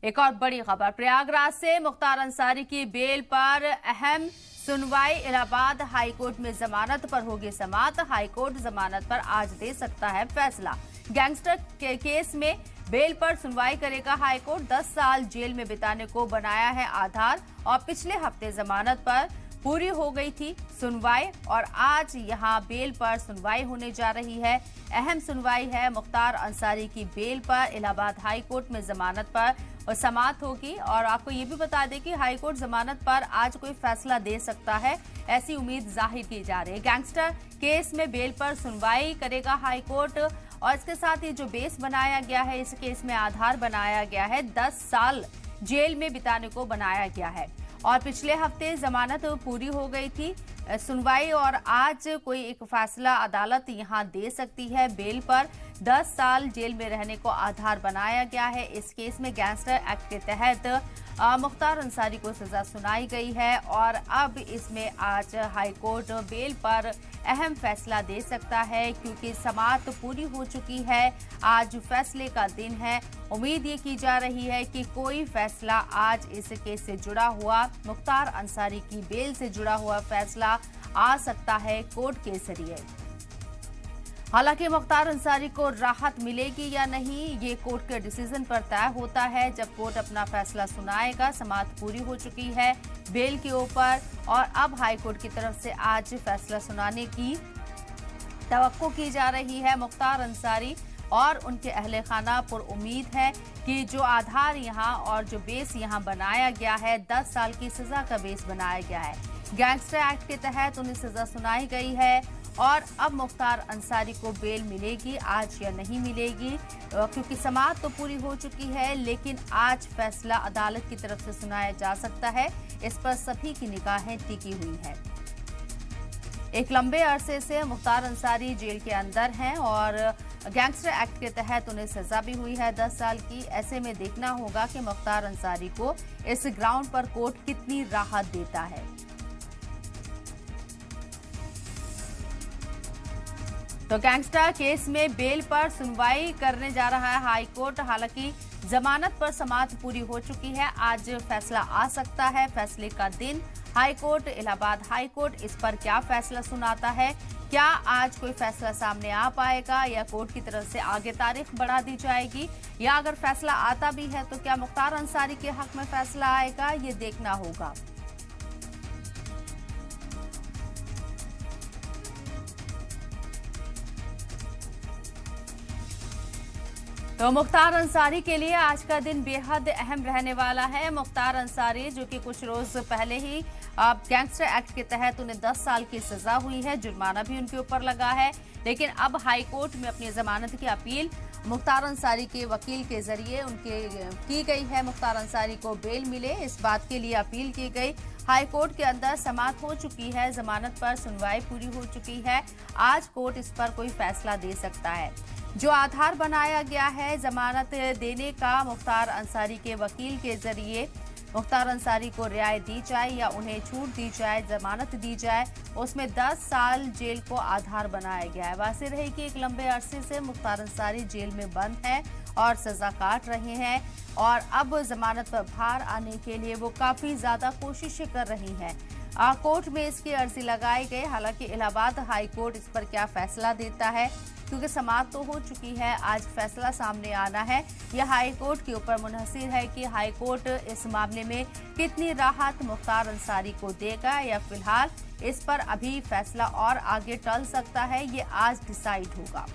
एक और बड़ी खबर प्रयागराज से मुख्तार अंसारी की बेल पर अहम सुनवाई। इलाहाबाद हाईकोर्ट में जमानत पर होगी समाअत। हाईकोर्ट जमानत पर आज दे सकता है फैसला। गैंगस्टर के केस में बेल पर सुनवाई करेगा हाईकोर्ट। 10 साल जेल में बिताने को बनाया है आधार और पिछले हफ्ते जमानत पर पूरी हो गई थी सुनवाई और आज यहां बेल पर सुनवाई होने जा रही है। अहम सुनवाई है मुख्तार अंसारी की बेल पर। इलाहाबाद हाईकोर्ट में जमानत पर और समाअत होगी। और आपको ये भी बता दें कि हाईकोर्ट जमानत पर आज कोई फैसला दे सकता है, ऐसी उम्मीद जाहिर की जा रही है। गैंगस्टर केस में बेल पर सुनवाई करेगा हाईकोर्ट और इसके साथ ही जो बेस बनाया गया है, इस केस में आधार बनाया गया है, 10 साल जेल में बिताने को बनाया गया है और पिछले हफ्ते जमानत पूरी हो गई थी सुनवाई और आज कोई एक फैसला अदालत यहां दे सकती है। बेल पर 10 साल जेल में रहने को आधार बनाया गया है। इस केस में गैंगस्टर एक्ट के तहत मुख्तार अंसारी को सजा सुनाई गई है और अब इसमें आज हाईकोर्ट बेल पर अहम फैसला दे सकता है क्योंकि समाअत पूरी हो चुकी है। आज फैसले का दिन है। उम्मीद ये की जा रही है कि कोई फैसला आज इस केस से जुड़ा हुआ, मुख्तार अंसारी की बेल से जुड़ा हुआ फैसला आ सकता है कोर्ट के जरिए। हालांकि मुख्तार अंसारी को राहत मिलेगी या नहीं, ये कोर्ट के डिसीजन पर तय होता है जब कोर्ट अपना फैसला सुनाएगा। समाअत पूरी हो चुकी है बेल के ऊपर और अब हाईकोर्ट की तरफ से आज फैसला सुनाने की तवक्को की जा रही है। मुख्तार अंसारी और उनके अहले खाना पर उम्मीद है कि जो आधार यहाँ और जो बेस यहाँ बनाया गया है, 10 साल की सजा का बेस बनाया गया है। गैंगस्टर एक्ट के तहत उन्हें सजा सुनाई गई है और अब मुख्तार अंसारी को बेल मिलेगी आज या नहीं मिलेगी क्योंकि समाअत तो पूरी हो चुकी है, लेकिन आज फैसला अदालत की तरफ से सुनाया जा सकता है। इस पर सभी की निगाहें टिकी हुई है। एक लंबे अरसे से मुख्तार अंसारी जेल के अंदर हैं और गैंगस्टर एक्ट के तहत उन्हें सजा भी हुई है 10 साल की। ऐसे में देखना होगा कि मुख्तार अंसारी को इस ग्राउंड पर कोर्ट कितनी राहत देता है। तो गैंगस्टर केस में बेल पर सुनवाई करने जा रहा है हाईकोर्ट। हालांकि जमानत पर समाअत पूरी हो चुकी है। आज फैसला आ सकता है, फैसले का दिन। हाईकोर्ट, इलाहाबाद हाईकोर्ट इस पर क्या फैसला सुनाता है? क्या आज कोई फैसला सामने आ पाएगा या कोर्ट की तरफ से आगे तारीख बढ़ा दी जाएगी, या अगर फैसला आता भी है तो क्या मुख्तार अंसारी के हक में फैसला आएगा, ये देखना होगा। तो मुख्तार अंसारी के लिए आज का दिन बेहद अहम रहने वाला है। मुख्तार अंसारी जो कि कुछ रोज पहले ही गैंगस्टर एक्ट के तहत उन्हें 10 साल की सजा हुई है, जुर्माना भी उनके ऊपर लगा है, लेकिन अब हाईकोर्ट में अपनी जमानत की अपील मुख्तार अंसारी के वकील के जरिए उनके की गई है। मुख्तार अंसारी को बेल मिले, इस बात के लिए अपील की गई। हाईकोर्ट के अंदर समाअत हो चुकी है, जमानत पर सुनवाई पूरी हो चुकी है। आज कोर्ट इस पर कोई फैसला दे सकता है। जो आधार बनाया गया है जमानत देने का, मुख्तार अंसारी के वकील के जरिए मुख्तार अंसारी को रियायत दी जाए या उन्हें छूट दी जाए, जमानत दी जाए, उसमें 10 साल जेल को आधार बनाया गया है। वाज़ेह रही कि एक लंबे अरसे से मुख्तार अंसारी जेल में बंद हैं और सजा काट रहे हैं और अब जमानत पर बाहर आने के लिए वो काफ़ी ज़्यादा कोशिशें कर रही हैं। कोर्ट में इसकी अर्जी लगाई गई। हालांकि इलाहाबाद हाईकोर्ट इस पर क्या फैसला देता है, क्योंकि समाअत तो हो चुकी है, आज फैसला सामने आना है। यह हाईकोर्ट के ऊपर मुनहसिर है कि हाईकोर्ट इस मामले में कितनी राहत मुख्तार अंसारी को देगा या फिलहाल इस पर अभी फैसला और आगे टल सकता है, ये आज डिसाइड होगा।